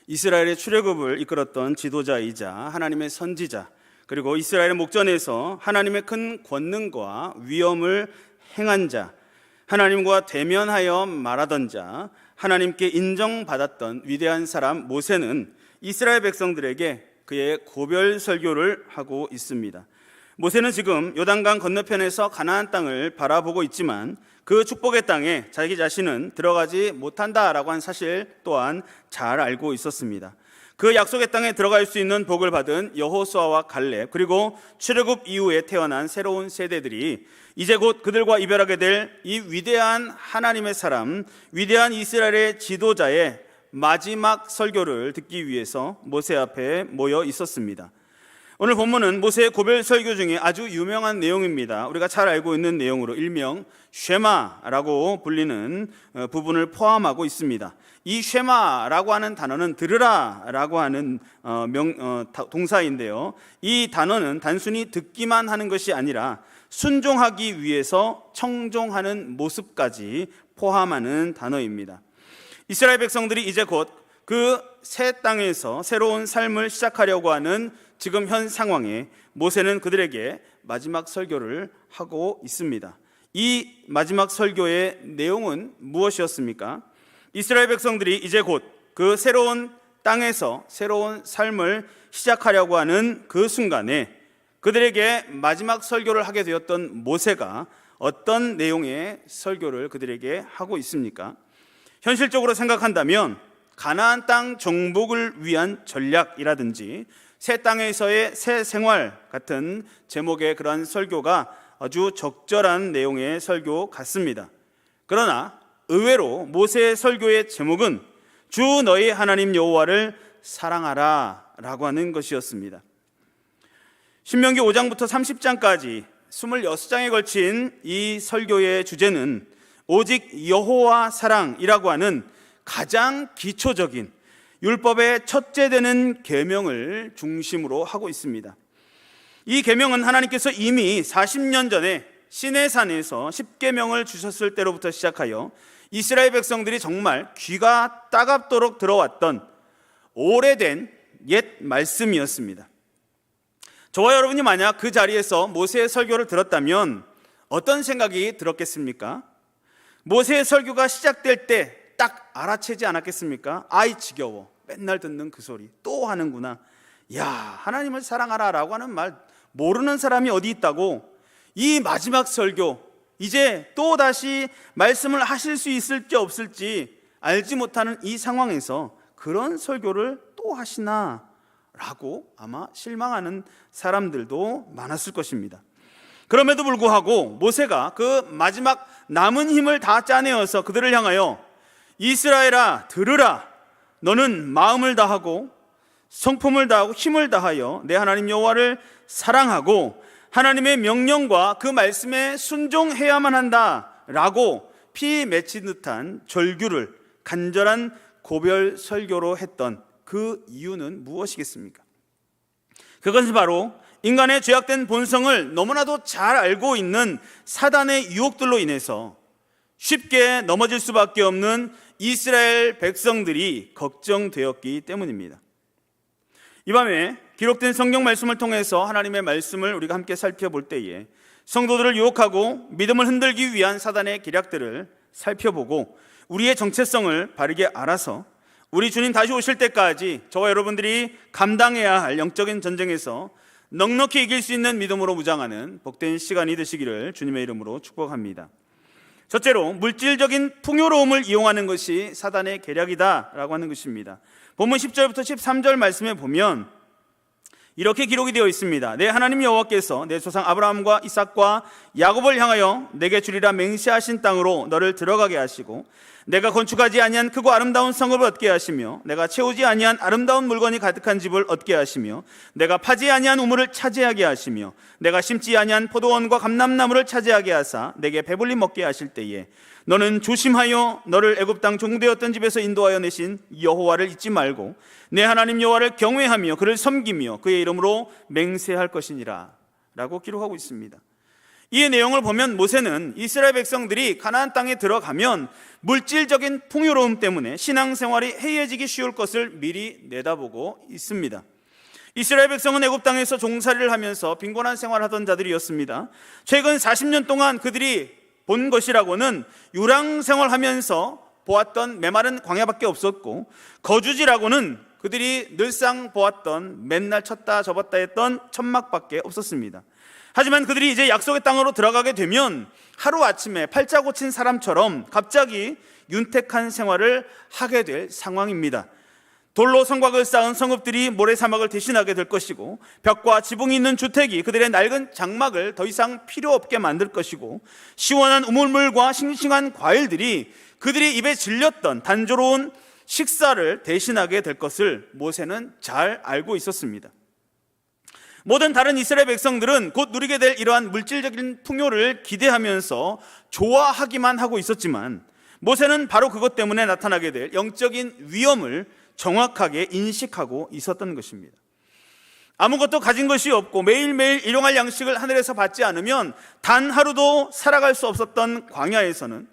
이스라엘의 출애굽을 이끌었던 지도자이자 하나님의 선지자, 그리고 이스라엘의 목전에서 하나님의 큰 권능과 위엄을 행한 자, 하나님과 대면하여 말하던 자, 하나님께 인정받았던 위대한 사람 모세는 이스라엘 백성들에게 그의 고별 설교를 하고 있습니다. 모세는 지금 요단강 건너편에서 가나안 땅을 바라보고 있지만 그 축복의 땅에 자기 자신은 들어가지 못한다라고 한 사실 또한 잘 알고 있었습니다. 그 약속의 땅에 들어갈 수 있는 복을 받은 여호수아와 갈렙, 그리고 출애굽 이후에 태어난 새로운 세대들이 이제 곧 그들과 이별하게 될 이 위대한 하나님의 사람, 위대한 이스라엘의 지도자의 마지막 설교를 듣기 위해서 모세 앞에 모여 있었습니다. 오늘 본문은 모세의 고별 설교 중에 아주 유명한 내용입니다. 우리가 잘 알고 있는 내용으로 일명 쉐마라고 불리는 부분을 포함하고 있습니다. 이 쉐마라고 하는 단어는 들으라라고 하는 동사인데요. 이 단어는 단순히 듣기만 하는 것이 아니라 순종하기 위해서 청종하는 모습까지 포함하는 단어입니다. 이스라엘 백성들이 이제 곧 그 새 땅에서 새로운 삶을 시작하려고 하는 지금 현 상황에 모세는 그들에게 마지막 설교를 하고 있습니다. 이 마지막 설교의 내용은 무엇이었습니까? 이스라엘 백성들이 이제 곧 그 새로운 땅에서 새로운 삶을 시작하려고 하는 그 순간에 그들에게 마지막 설교를 하게 되었던 모세가 어떤 내용의 설교를 그들에게 하고 있습니까? 현실적으로 생각한다면 가나안 땅 정복을 위한 전략이라든지 새 땅에서의 새 생활 같은 제목의 그러한 설교가 아주 적절한 내용의 설교 같습니다. 그러나 의외로 모세의 설교의 제목은 주 너희 하나님 여호와를 사랑하라 라고 하는 것이었습니다. 신명기 5장부터 30장까지 26장에 걸친 이 설교의 주제는 오직 여호와 사랑이라고 하는 가장 기초적인 율법의 첫째 되는 계명을 중심으로 하고 있습니다. 이 계명은 하나님께서 이미 40년 전에 시내산에서 십계명을 주셨을 때로부터 시작하여 이스라엘 백성들이 정말 귀가 따갑도록 들어왔던 오래된 옛 말씀이었습니다. 저와 여러분이 만약 그 자리에서 모세의 설교를 들었다면 어떤 생각이 들었겠습니까? 모세의 설교가 시작될 때 딱 알아채지 않았겠습니까? 아이 지겨워, 맨날 듣는 그 소리 또 하는구나. 야, 하나님을 사랑하라 라고 하는 말 모르는 사람이 어디 있다고. 이 마지막 설교, 이제 또 다시 말씀을 하실 수 있을지 없을지 알지 못하는 이 상황에서 그런 설교를 또 하시나 라고 아마 실망하는 사람들도 많았을 것입니다. 그럼에도 불구하고 모세가 그 마지막 남은 힘을 다 짜내어서 그들을 향하여 이스라엘아 들으라, 너는 마음을 다하고 성품을 다하고 힘을 다하여 내 하나님 여호와를 사랑하고 하나님의 명령과 그 말씀에 순종해야만 한다 라고 피 맺힌 듯한 절규를 간절한 고별 설교로 했던 그 이유는 무엇이겠습니까? 그것은 바로 인간의 죄악된 본성을 너무나도 잘 알고 있는 사단의 유혹들로 인해서 쉽게 넘어질 수밖에 없는 이스라엘 백성들이 걱정되었기 때문입니다. 이 밤에 기록된 성경 말씀을 통해서 하나님의 말씀을 우리가 함께 살펴볼 때에 성도들을 유혹하고 믿음을 흔들기 위한 사단의 기략들을 살펴보고 우리의 정체성을 바르게 알아서 우리 주님 다시 오실 때까지 저와 여러분들이 감당해야 할 영적인 전쟁에서 넉넉히 이길 수 있는 믿음으로 무장하는 복된 시간이 되시기를 주님의 이름으로 축복합니다. 첫째로 물질적인 풍요로움을 이용하는 것이 사단의 계략이다라고 하는 것입니다. 본문 10절부터 13절 말씀에 보면 이렇게 기록이 되어 있습니다. 내 하나님 여호와께서 내 조상 아브라함과 이삭과 야곱을 향하여 내게 주리라 맹세하신 땅으로 너를 들어가게 하시고 내가 건축하지 아니한 크고 아름다운 성읍을 얻게 하시며 내가 채우지 아니한 아름다운 물건이 가득한 집을 얻게 하시며 내가 파지 아니한 우물을 차지하게 하시며 내가 심지 아니한 포도원과 감람나무를 차지하게 하사 내게 배불리 먹게 하실 때에 너는 조심하여 너를 애굽 땅 종되었던 집에서 인도하여 내신 여호와를 잊지 말고 내 하나님 여호와를 경외하며 그를 섬기며 그의 이름으로 맹세할 것이니라 라고 기록하고 있습니다. 이 내용을 보면 모세는 이스라엘 백성들이 가나안 땅에 들어가면 물질적인 풍요로움 때문에 신앙생활이 해이해지기 쉬울 것을 미리 내다보고 있습니다. 이스라엘 백성은 애굽 땅에서 종살이를 하면서 빈곤한 생활을 하던 자들이었습니다. 최근 40년 동안 그들이 본 것이라고는 유랑 생활하면서 보았던 메마른 광야밖에 없었고, 거주지라고는 그들이 늘상 보았던 맨날 쳤다 접었다 했던 천막밖에 없었습니다. 하지만 그들이 이제 약속의 땅으로 들어가게 되면 하루아침에 팔자 고친 사람처럼 갑자기 윤택한 생활을 하게 될 상황입니다. 돌로 성곽을 쌓은 성읍들이 모래사막을 대신하게 될 것이고, 벽과 지붕이 있는 주택이 그들의 낡은 장막을 더 이상 필요 없게 만들 것이고, 시원한 우물물과 싱싱한 과일들이 그들이 입에 질렸던 단조로운 식사를 대신하게 될 것을 모세는 잘 알고 있었습니다. 모든 다른 이스라엘 백성들은 곧 누리게 될 이러한 물질적인 풍요를 기대하면서 좋아하기만 하고 있었지만, 모세는 바로 그것 때문에 나타나게 될 영적인 위험을 정확하게 인식하고 있었던 것입니다. 아무것도 가진 것이 없고 매일매일 일용할 양식을 하늘에서 받지 않으면 단 하루도 살아갈 수 없었던 광야에서는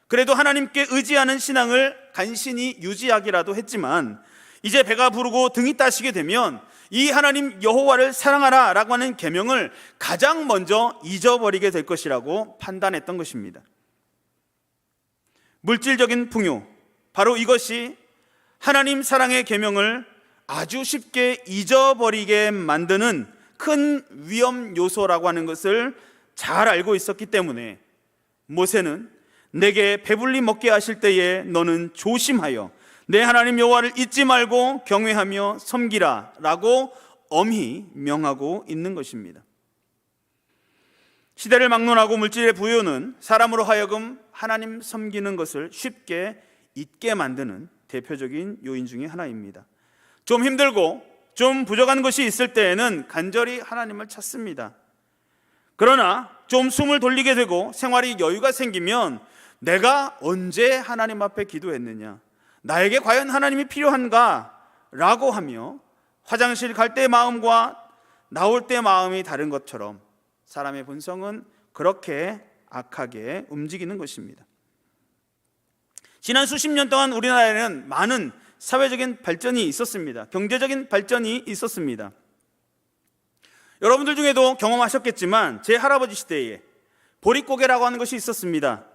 그래도 하나님께 의지하는 신앙을 간신히 유지하기라도 했지만, 이제 배가 부르고 등이 따시게 되면 이 하나님 여호와를 사랑하라 라고 하는 계명을 가장 먼저 잊어버리게 될 것이라고 판단했던 것입니다. 물질적인 풍요, 바로 이것이 하나님 사랑의 계명을 아주 쉽게 잊어버리게 만드는 큰 위험 요소라고 하는 것을 잘 알고 있었기 때문에 모세는 내게 배불리 먹게 하실 때에 너는 조심하여 내 하나님 여호와를 잊지 말고 경외하며 섬기라 라고 엄히 명하고 있는 것입니다. 시대를 막론하고 물질의 부요는 사람으로 하여금 하나님 섬기는 것을 쉽게 잊게 만드는 대표적인 요인 중에 하나입니다. 좀 힘들고 좀 부족한 것이 있을 때에는 간절히 하나님을 찾습니다. 그러나 좀 숨을 돌리게 되고 생활이 여유가 생기면 내가 언제 하나님 앞에 기도했느냐, 나에게 과연 하나님이 필요한가 라고 하며 화장실 갈 때 마음과 나올 때 마음이 다른 것처럼 사람의 본성은 그렇게 악하게 움직이는 것입니다. 지난 수십 년 동안 우리나라에는 많은 사회적인 발전이 있었습니다. 경제적인 발전이 있었습니다. 여러분들 중에도 경험하셨겠지만 제 할아버지 시대에 보릿고개라고 하는 것이 있었습니다.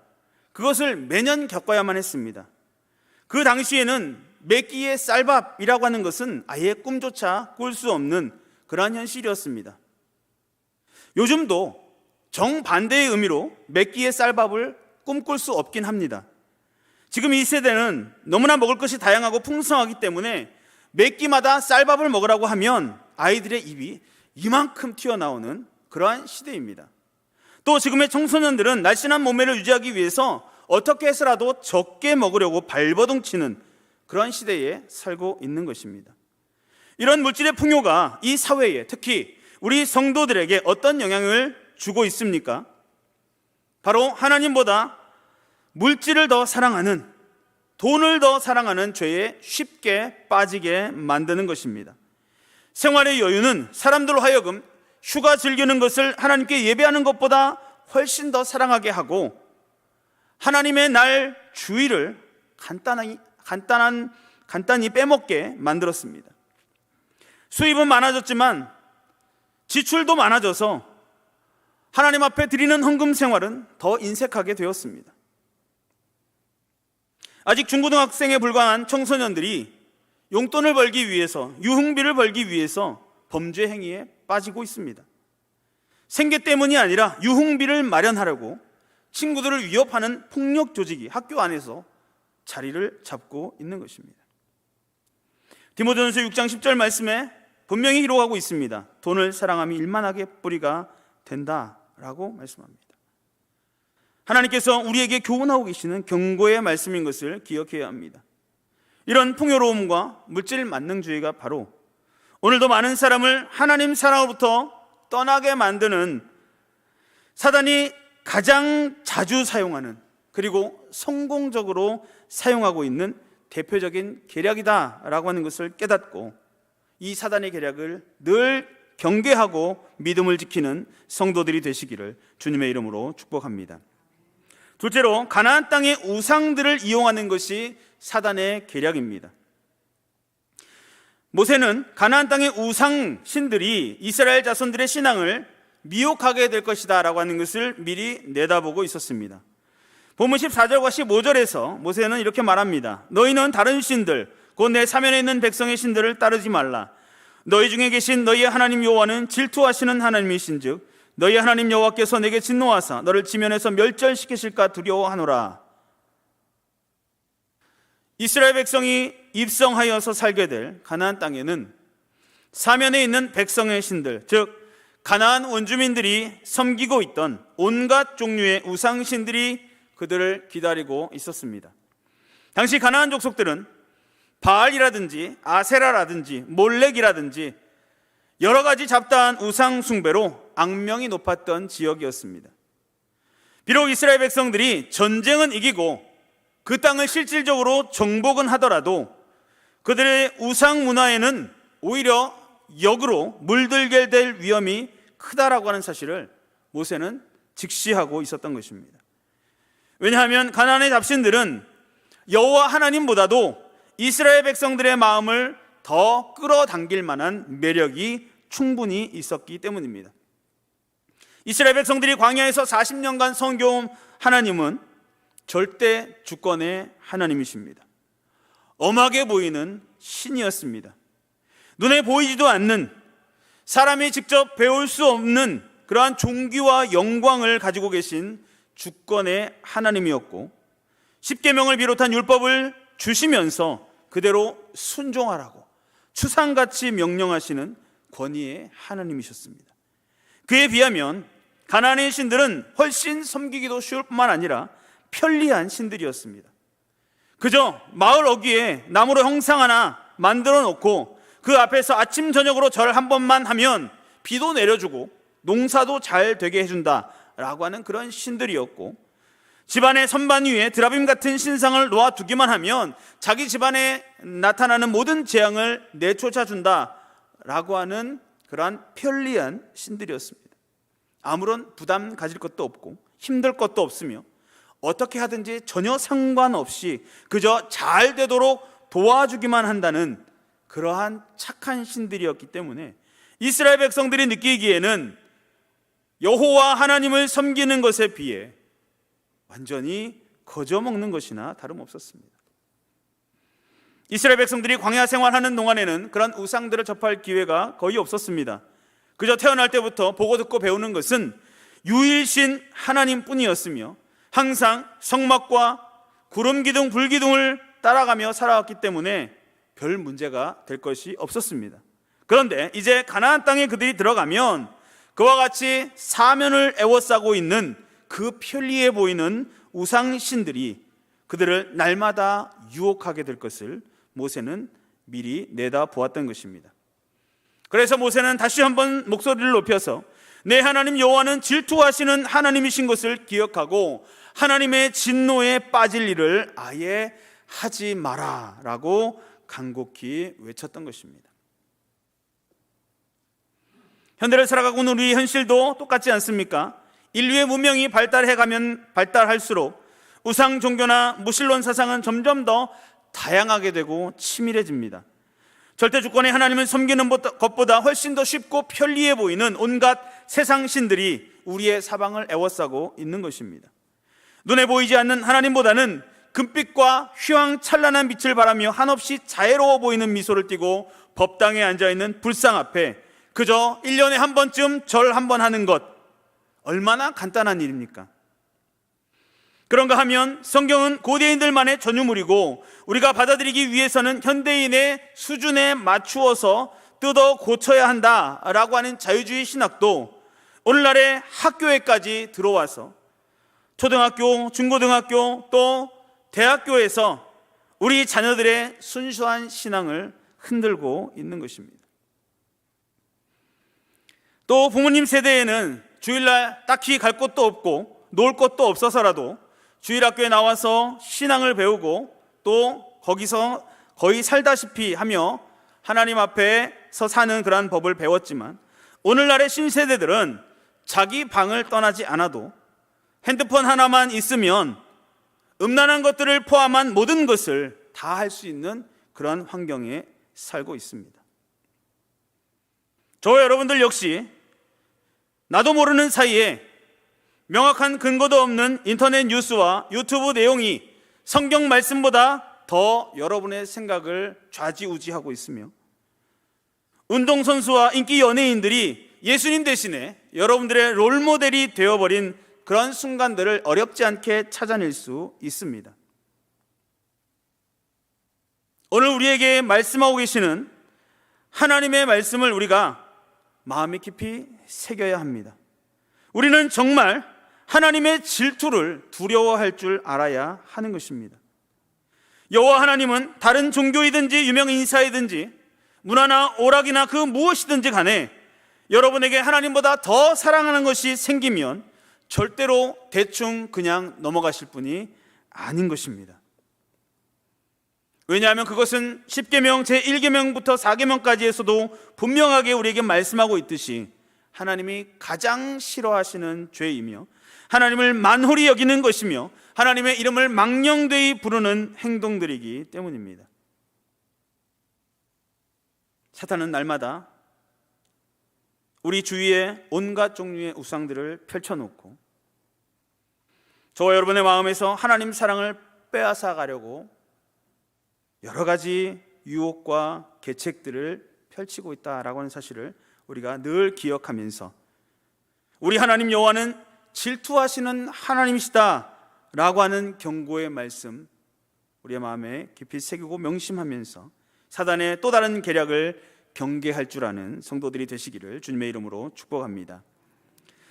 그것을 매년 겪어야만 했습니다. 그 당시에는 몇 끼의 쌀밥이라고 하는 것은 아예 꿈조차 꿀 수 없는 그러한 현실이었습니다. 요즘도 정반대의 의미로 몇 끼의 쌀밥을 꿈꿀 수 없긴 합니다. 지금 이 세대는 너무나 먹을 것이 다양하고 풍성하기 때문에 몇 끼마다 쌀밥을 먹으라고 하면 아이들의 입이 이만큼 튀어나오는 그러한 시대입니다. 또 지금의 청소년들은 날씬한 몸매를 유지하기 위해서 어떻게 해서라도 적게 먹으려고 발버둥치는 그런 시대에 살고 있는 것입니다. 이런 물질의 풍요가 이 사회에, 특히 우리 성도들에게 어떤 영향을 주고 있습니까? 바로 하나님보다 물질을 더 사랑하는, 돈을 더 사랑하는 죄에 쉽게 빠지게 만드는 것입니다. 생활의 여유는 사람들로 하여금 휴가 즐기는 것을 하나님께 예배하는 것보다 훨씬 더 사랑하게 하고, 하나님의 날 주일을 간단히 빼먹게 만들었습니다. 수입은 많아졌지만 지출도 많아져서 하나님 앞에 드리는 헌금 생활은 더 인색하게 되었습니다. 아직 중고등학생에 불과한 청소년들이 용돈을 벌기 위해서, 유흥비를 벌기 위해서 범죄 행위에 빠지고 있습니다. 생계 때문이 아니라 유흥비를 마련하려고 친구들을 위협하는 폭력 조직이 학교 안에서 자리를 잡고 있는 것입니다. 디모데전서 6장 10절 말씀에 분명히 기록하고 있습니다. 돈을 사랑함이 일만하게 뿌리가 된다라고 말씀합니다. 하나님께서 우리에게 교훈하고 계시는 경고의 말씀인 것을 기억해야 합니다. 이런 풍요로움과 물질 만능주의가 바로 오늘도 많은 사람을 하나님 사랑으로부터 떠나게 만드는 사단이 가장 자주 사용하는, 그리고 성공적으로 사용하고 있는 대표적인 계략이다라고 하는 것을 깨닫고 이 사단의 계략을 늘 경계하고 믿음을 지키는 성도들이 되시기를 주님의 이름으로 축복합니다. 둘째로 가나안 땅의 우상들을 이용하는 것이 사단의 계략입니다. 모세는 가나안 땅의 우상 신들이 이스라엘 자손들의 신앙을 미혹하게 될 것이다 라고 하는 것을 미리 내다보고 있었습니다. 본문 14절과 15절에서 모세는 이렇게 말합니다. 너희는 다른 신들 곧 내 사면에 있는 백성의 신들을 따르지 말라. 너희 중에 계신 너희의 하나님 여호와는 질투하시는 하나님이신즉 너희 하나님 여호와께서 내게 진노하사 너를 지면에서 멸절시키실까 두려워하노라. 이스라엘 백성이 입성하여서 살게 될 가나안 땅에는 사면에 있는 백성의 신들, 즉 가나안 원주민들이 섬기고 있던 온갖 종류의 우상신들이 그들을 기다리고 있었습니다. 당시 가나안 족속들은 바알이라든지 아세라라든지 몰렉이라든지 여러 가지 잡다한 우상 숭배로 악명이 높았던 지역이었습니다. 비록 이스라엘 백성들이 전쟁은 이기고 그 땅을 실질적으로 정복은 하더라도 그들의 우상 문화에는 오히려 역으로 물들게 될 위험이 크다라고 하는 사실을 모세는 직시하고 있었던 것입니다. 왜냐하면 가나안의 잡신들은 여호와 하나님보다도 이스라엘 백성들의 마음을 더 끌어당길 만한 매력이 충분히 있었기 때문입니다. 이스라엘 백성들이 광야에서 40년간 성경한 하나님은 절대 주권의 하나님이십니다. 엄하게 보이는 신이었습니다. 눈에 보이지도 않는, 사람이 직접 배울 수 없는 그러한 존귀와 영광을 가지고 계신 주권의 하나님이었고, 십계명을 비롯한 율법을 주시면서 그대로 순종하라고 추상같이 명령하시는 권위의 하나님이셨습니다. 그에 비하면 가나안의 신들은 훨씬 섬기기도 쉬울 뿐만 아니라 편리한 신들이었습니다. 그저 마을 어귀에 나무로 형상 하나 만들어 놓고 그 앞에서 아침 저녁으로 절 한 번만 하면 비도 내려주고 농사도 잘 되게 해준다라고 하는 그런 신들이었고, 집안의 선반 위에 드라빔 같은 신상을 놓아두기만 하면 자기 집안에 나타나는 모든 재앙을 내쫓아준다라고 하는 그러한 편리한 신들이었습니다. 아무런 부담 가질 것도 없고 힘들 것도 없으며 어떻게 하든지 전혀 상관없이 그저 잘 되도록 도와주기만 한다는 그러한 착한 신들이었기 때문에 이스라엘 백성들이 느끼기에는 여호와 하나님을 섬기는 것에 비해 완전히 거저먹는 것이나 다름없었습니다. 이스라엘 백성들이 광야 생활하는 동안에는 그런 우상들을 접할 기회가 거의 없었습니다. 그저 태어날 때부터 보고 듣고 배우는 것은 유일신 하나님뿐이었으며 항상 성막과 구름 기둥, 불 기둥을 따라가며 살아왔기 때문에 별 문제가 될 것이 없었습니다. 그런데 이제 가나안 땅에 그들이 들어가면 그와 같이 사면을 애워싸고 있는 그 편리해 보이는 우상신들이 그들을 날마다 유혹하게 될 것을 모세는 미리 내다보았던 것입니다. 그래서 모세는 다시 한번 목소리를 높여서 내 하나님 여호와는 질투하시는 하나님이신 것을 기억하고 하나님의 진노에 빠질 일을 아예 하지 마라 라고 간곡히 외쳤던 것입니다. 현대를 살아가고 있는 우리 현실도 똑같지 않습니까? 인류의 문명이 발달해가면 발달할수록 우상 종교나 무신론 사상은 점점 더 다양하게 되고 치밀해집니다. 절대 주권의 하나님을 섬기는 것보다 훨씬 더 쉽고 편리해 보이는 온갖 세상 신들이 우리의 사방을 애워싸고 있는 것입니다. 눈에 보이지 않는 하나님보다는 금빛과 휘황찬란한 빛을 바라며 한없이 자애로워 보이는 미소를 띠고 법당에 앉아있는 불상 앞에 그저 1년에 한 번쯤 절 한 번 하는 것, 얼마나 간단한 일입니까? 그런가 하면 성경은 고대인들만의 전유물이고 우리가 받아들이기 위해서는 현대인의 수준에 맞추어서 뜯어 고쳐야 한다라고 하는 자유주의 신학도 오늘날의 학교에까지 들어와서 초등학교, 중고등학교 또 대학교에서 우리 자녀들의 순수한 신앙을 흔들고 있는 것입니다. 또 부모님 세대에는 주일날 딱히 갈 곳도 없고 놀 곳도 없어서라도 주일학교에 나와서 신앙을 배우고 또 거기서 거의 살다시피 하며 하나님 앞에서 사는 그러한 법을 배웠지만 오늘날의 신세대들은 자기 방을 떠나지 않아도 핸드폰 하나만 있으면 음란한 것들을 포함한 모든 것을 다 할 수 있는 그러한 환경에 살고 있습니다. 저와 여러분들 역시 나도 모르는 사이에 명확한 근거도 없는 인터넷 뉴스와 유튜브 내용이 성경 말씀보다 더 여러분의 생각을 좌지우지하고 있으며, 운동선수와 인기 연예인들이 예수님 대신에 여러분들의 롤모델이 되어버린 그런 순간들을 어렵지 않게 찾아낼 수 있습니다. 오늘 우리에게 말씀하고 계시는 하나님의 말씀을 우리가 마음에 깊이 새겨야 합니다. 우리는 정말 하나님의 질투를 두려워할 줄 알아야 하는 것입니다. 여호와 하나님은 다른 종교이든지 유명 인사이든지 문화나 오락이나 그 무엇이든지 간에 여러분에게 하나님보다 더 사랑하는 것이 생기면 절대로 대충 그냥 넘어가실 분이 아닌 것입니다. 왜냐하면 그것은 10계명 제1계명부터 4계명까지에서도 분명하게 우리에게 말씀하고 있듯이 하나님이 가장 싫어하시는 죄이며 하나님을 만홀히 여기는 것이며 하나님의 이름을 망령되이 부르는 행동들이기 때문입니다. 사탄은 날마다 우리 주위에 온갖 종류의 우상들을 펼쳐놓고 저와 여러분의 마음에서 하나님 사랑을 빼앗아 가려고 여러 가지 유혹과 계책들을 펼치고 있다라고 하는 사실을 우리가 늘 기억하면서 우리 하나님 여호와는 질투하시는 하나님이시다라고 하는 경고의 말씀 우리의 마음에 깊이 새기고 명심하면서 사단의 또 다른 계략을 경계할 줄 아는 성도들이 되시기를 주님의 이름으로 축복합니다.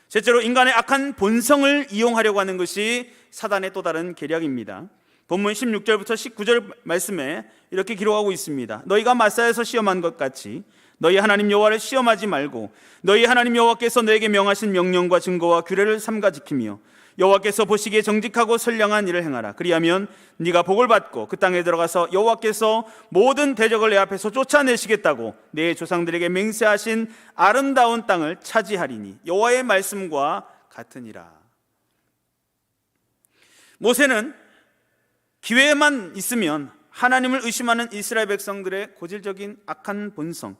셋째로, 인간의 악한 본성을 이용하려고 하는 것이 사단의 또 다른 계략입니다. 본문 16절부터 19절 말씀에 이렇게 기록하고 있습니다. 너희가 마사에서 시험한 것 같이 너희 하나님 여호와를 시험하지 말고 너희 하나님 여호와께서 너에게 명하신 명령과 증거와 규례를 삼가 지키며 여호와께서 보시기에 정직하고 선량한 일을 행하라. 그리하면 네가 복을 받고 그 땅에 들어가서 여호와께서 모든 대적을 내 앞에서 쫓아내시겠다고 내 조상들에게 맹세하신 아름다운 땅을 차지하리니 여호와의 말씀과 같으니라. 모세는 기회만 있으면 하나님을 의심하는 이스라엘 백성들의 고질적인 악한 본성,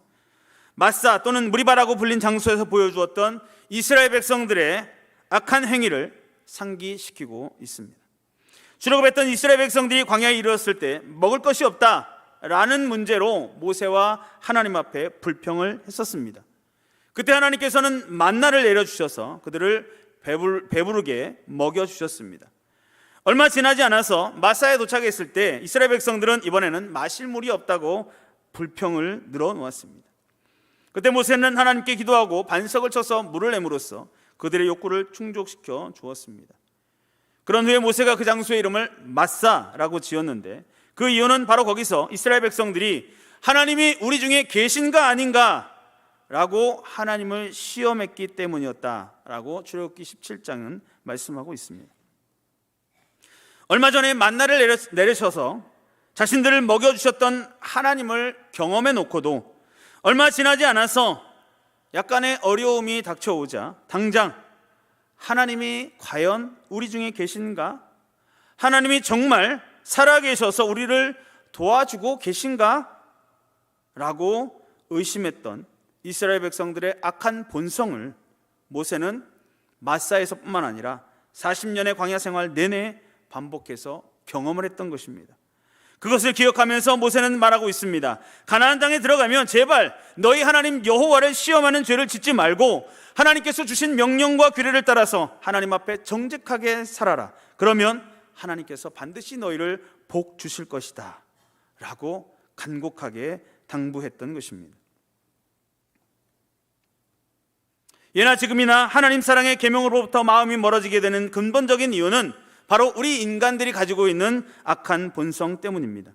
마사 또는 무리바라고 불린 장소에서 보여주었던 이스라엘 백성들의 악한 행위를 상기시키고 있습니다. 출애굽했던 이스라엘 백성들이 광야에 이르렀을 때 먹을 것이 없다라는 문제로 모세와 하나님 앞에 불평을 했었습니다. 그때 하나님께서는 만나를 내려주셔서 그들을 배부르게 먹여주셨습니다. 얼마 지나지 않아서 마사에 도착했을 때 이스라엘 백성들은 이번에는 마실 물이 없다고 불평을 늘어놓았습니다. 그때 모세는 하나님께 기도하고 반석을 쳐서 물을 내므로써 그들의 욕구를 충족시켜 주었습니다. 그런 후에 모세가 그 장소의 이름을 마사라고 지었는데 그 이유는 바로 거기서 이스라엘 백성들이 하나님이 우리 중에 계신가 아닌가 라고 하나님을 시험했기 때문이었다라고 출애굽기 17장은 말씀하고 있습니다. 얼마 전에 만나를 내리셔서 자신들을 먹여주셨던 하나님을 경험해 놓고도 얼마 지나지 않아서 약간의 어려움이 닥쳐오자 당장 하나님이 과연 우리 중에 계신가? 하나님이 정말 살아계셔서 우리를 도와주고 계신가? 라고 의심했던 이스라엘 백성들의 악한 본성을 모세는 마사에서뿐만 아니라 40년의 광야 생활 내내 반복해서 경험을 했던 것입니다. 그것을 기억하면서 모세는 말하고 있습니다. 가나안 땅에 들어가면 제발 너희 하나님 여호와를 시험하는 죄를 짓지 말고 하나님께서 주신 명령과 규례를 따라서 하나님 앞에 정직하게 살아라. 그러면 하나님께서 반드시 너희를 복 주실 것이다 라고 간곡하게 당부했던 것입니다. 예나 지금이나 하나님 사랑의 계명으로부터 마음이 멀어지게 되는 근본적인 이유는 바로 우리 인간들이 가지고 있는 악한 본성 때문입니다.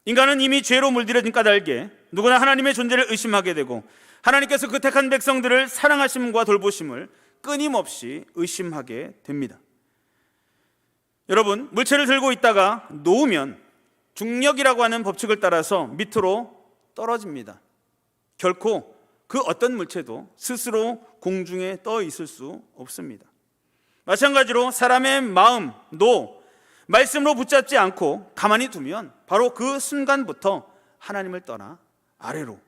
인간은 이미 죄로 물들여진 까닭에 누구나 하나님의 존재를 의심하게 되고 하나님께서 그 택한 백성들을 사랑하심과 돌보심을 끊임없이 의심하게 됩니다. 여러분, 물체를 들고 있다가 놓으면 중력이라고 하는 법칙을 따라서 밑으로 떨어집니다. 결코 그 어떤 물체도 스스로 공중에 떠 있을 수 없습니다. 마찬가지로 사람의 마음도 말씀으로 붙잡지 않고 가만히 두면 바로 그 순간부터 하나님을 떠나 아래로,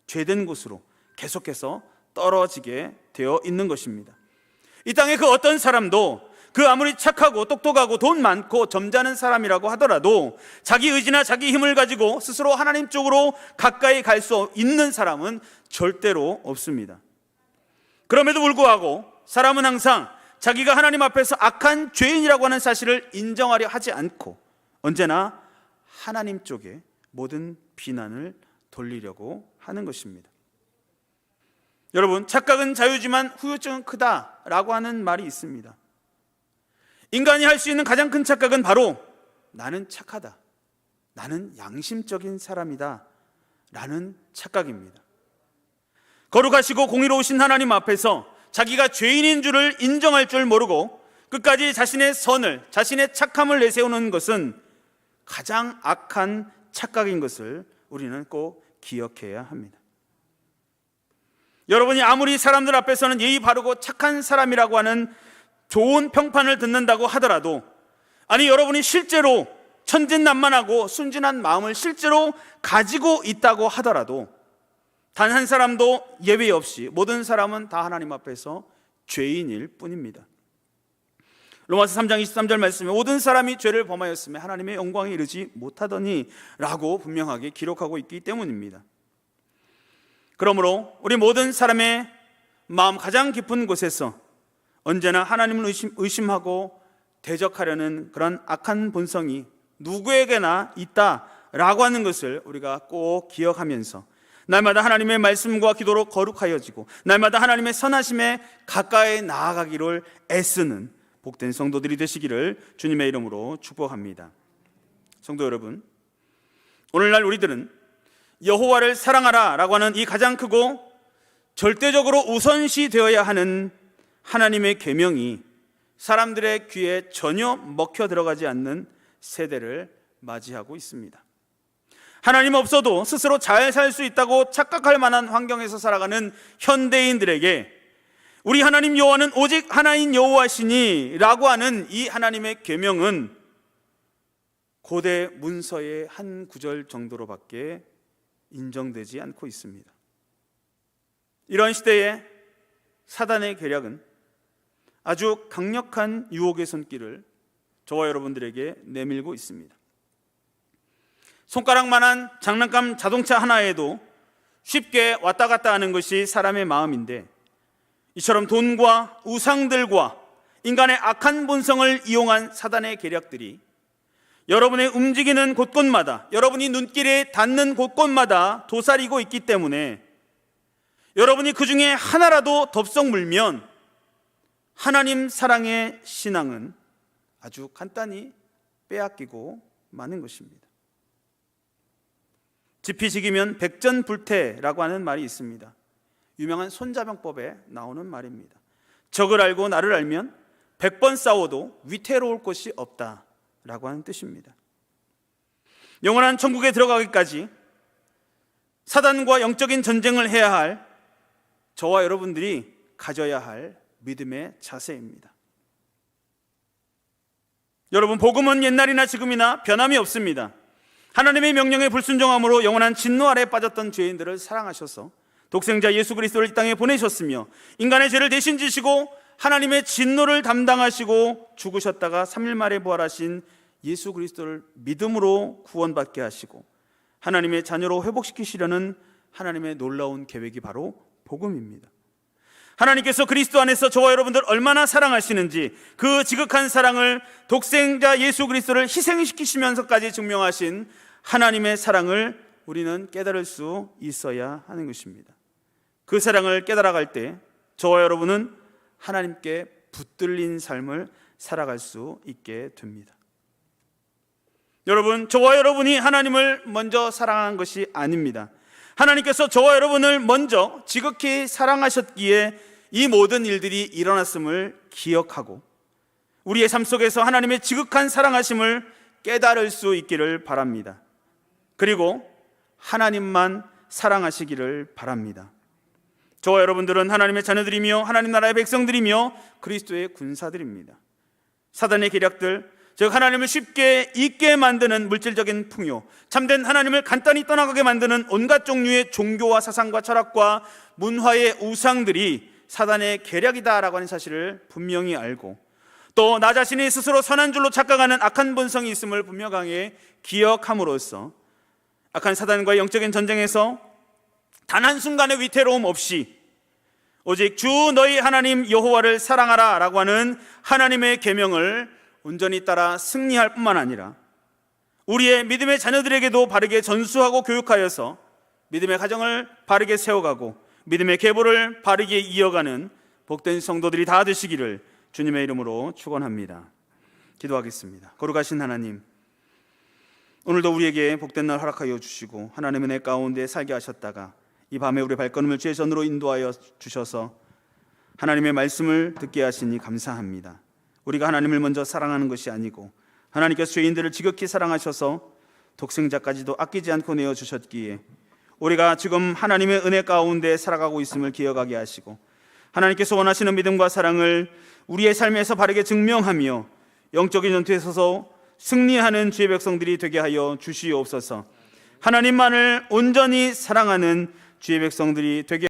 죄된 곳으로 계속해서 떨어지게 되어 있는 것입니다. 이 땅의 그 어떤 사람도 그 아무리 착하고 똑똑하고 돈 많고 점잖은 사람이라고 하더라도 자기 의지나 자기 힘을 가지고 스스로 하나님 쪽으로 가까이 갈 수 있는 사람은 절대로 없습니다. 그럼에도 불구하고 사람은 항상 자기가 하나님 앞에서 악한 죄인이라고 하는 사실을 인정하려 하지 않고 언제나 하나님 쪽에 모든 비난을 돌리려고 하는 것입니다. 여러분, 착각은 자유지만 후유증은 크다라고 하는 말이 있습니다. 인간이 할 수 있는 가장 큰 착각은 바로 나는 착하다, 나는 양심적인 사람이다 라는 착각입니다. 거룩하시고 공의로우신 하나님 앞에서 자기가 죄인인 줄을 인정할 줄 모르고 끝까지 자신의 선을, 자신의 착함을 내세우는 것은 가장 악한 착각인 것을 우리는 꼭 기억해야 합니다. 여러분이 아무리 사람들 앞에서는 예의 바르고 착한 사람이라고 하는 좋은 평판을 듣는다고 하더라도, 아니 여러분이 실제로 천진난만하고 순진한 마음을 실제로 가지고 있다고 하더라도 단 한 사람도 예외 없이 모든 사람은 다 하나님 앞에서 죄인일 뿐입니다. 로마서 3장 23절 말씀에 모든 사람이 죄를 범하였으며 하나님의 영광에 이르지 못하더니 라고 분명하게 기록하고 있기 때문입니다. 그러므로 우리 모든 사람의 마음 가장 깊은 곳에서 언제나 하나님을 의심하고 대적하려는 그런 악한 본성이 누구에게나 있다라고 하는 것을 우리가 꼭 기억하면서 날마다 하나님의 말씀과 기도로 거룩하여지고 날마다 하나님의 선하심에 가까이 나아가기를 애쓰는 복된 성도들이 되시기를 주님의 이름으로 축복합니다. 성도 여러분, 오늘날 우리들은 여호와를 사랑하라 라고 하는 이 가장 크고 절대적으로 우선시 되어야 하는 하나님의 계명이 사람들의 귀에 전혀 먹혀 들어가지 않는 세대를 맞이하고 있습니다. 하나님 없어도 스스로 잘 살 수 있다고 착각할 만한 환경에서 살아가는 현대인들에게 우리 하나님 여호와는 오직 하나인 여호와시니 라고 하는 이 하나님의 계명은 고대 문서의 한 구절 정도로밖에 인정되지 않고 있습니다. 이런 시대에 사단의 계략은 아주 강력한 유혹의 손길을 저와 여러분들에게 내밀고 있습니다. 손가락만한 장난감 자동차 하나에도 쉽게 왔다 갔다 하는 것이 사람의 마음인데, 이처럼 돈과 우상들과 인간의 악한 본성을 이용한 사단의 계략들이 여러분의 움직이는 곳곳마다, 여러분이 눈길에 닿는 곳곳마다 도사리고 있기 때문에 여러분이 그 중에 하나라도 덥석 물면 하나님 사랑의 신앙은 아주 간단히 빼앗기고 마는 것입니다. 지피지기면 백전불태라고 하는 말이 있습니다. 유명한 손자병법에 나오는 말입니다. 적을 알고 나를 알면 100번 싸워도 위태로울 것이 없다라고 하는 뜻입니다. 영원한 천국에 들어가기까지 사단과 영적인 전쟁을 해야 할 저와 여러분들이 가져야 할 믿음의 자세입니다. 여러분, 복음은 옛날이나 지금이나 변함이 없습니다. 하나님의 명령에 불순종함으로 영원한 진노 아래에 빠졌던 죄인들을 사랑하셔서 독생자 예수 그리스도를 이 땅에 보내셨으며 인간의 죄를 대신 지시고 하나님의 진노를 담당하시고 죽으셨다가 3일 만에 부활하신 예수 그리스도를 믿음으로 구원받게 하시고 하나님의 자녀로 회복시키시려는 하나님의 놀라운 계획이 바로 복음입니다. 하나님께서 그리스도 안에서 저와 여러분들 얼마나 사랑하시는지 그 지극한 사랑을 독생자 예수 그리스도를 희생시키시면서까지 증명하신 하나님의 사랑을 우리는 깨달을 수 있어야 하는 것입니다. 그 사랑을 깨달아갈 때 저와 여러분은 하나님께 붙들린 삶을 살아갈 수 있게 됩니다. 여러분, 저와 여러분이 하나님을 먼저 사랑한 것이 아닙니다. 하나님께서 저와 여러분을 먼저 지극히 사랑하셨기에 이 모든 일들이 일어났음을 기억하고 우리의 삶 속에서 하나님의 지극한 사랑하심을 깨달을 수 있기를 바랍니다. 그리고 하나님만 사랑하시기를 바랍니다. 저와 여러분들은 하나님의 자녀들이며 하나님 나라의 백성들이며 그리스도의 군사들입니다. 사단의 계략들, 즉 하나님을 쉽게 잊게 만드는 물질적인 풍요, 참된 하나님을 간단히 떠나가게 만드는 온갖 종류의 종교와 사상과 철학과 문화의 우상들이 사단의 계략이다라고 하는 사실을 분명히 알고, 또 나 자신이 스스로 선한 줄로 착각하는 악한 본성이 있음을 분명하게 기억함으로써 악한 사단과의 영적인 전쟁에서 단 한순간의 위태로움 없이 오직 주 너희 하나님 여호와를 사랑하라 라고 하는 하나님의 계명을 온전히 따라 승리할 뿐만 아니라 우리의 믿음의 자녀들에게도 바르게 전수하고 교육하여서 믿음의 가정을 바르게 세워가고 믿음의 계보를 바르게 이어가는 복된 성도들이 다 되시기를 주님의 이름으로 축원합니다. 기도하겠습니다. 거룩하신 하나님, 오늘도 우리에게 복된 날 허락하여 주시고 하나님의 은혜 가운데 살게 하셨다가 이 밤에 우리 발걸음을 주의 전으로 인도하여 주셔서 하나님의 말씀을 듣게 하시니 감사합니다. 우리가 하나님을 먼저 사랑하는 것이 아니고 하나님께서 죄인들을 지극히 사랑하셔서 독생자까지도 아끼지 않고 내어주셨기에 우리가 지금 하나님의 은혜 가운데 살아가고 있음을 기억하게 하시고 하나님께서 원하시는 믿음과 사랑을 우리의 삶에서 바르게 증명하며 영적인 전투에 서서 승리하는 주의 백성들이 되게 하여 주시옵소서. 하나님만을 온전히 사랑하는 주의 백성들이 되게